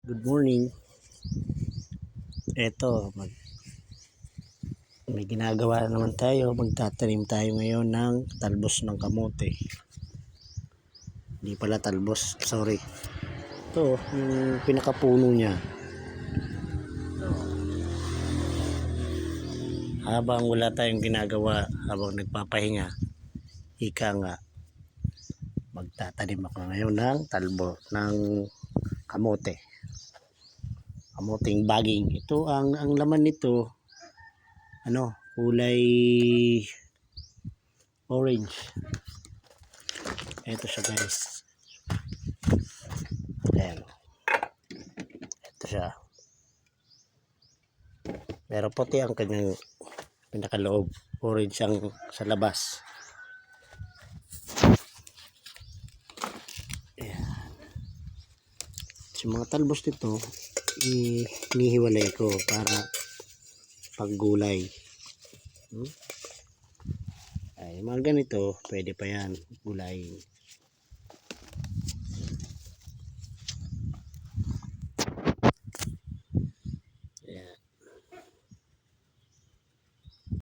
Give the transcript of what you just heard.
Good morning. Eto, may ginagawa na naman tayo. Magtatanim tayo ngayon ng talbos ng kamote. Hindi pala talbos, sorry. Ito, yung pinakapuno niya. Habang wala tayong ginagawa, habang nagpapahinga, ika nga, magtatanim ako ngayon ng talbos ng kamote. Kamoting baging. Ito, ang laman nito, kulay orange. Ito siya, guys. Ayan. Ito siya. Pero puti ang kanyang pinakaloob. Orange ang sa labas. Ayan. Sa mga talbos nito, inihiwalay ko para paggulay. Ay, mga ganito, pwede pa yan gulayin.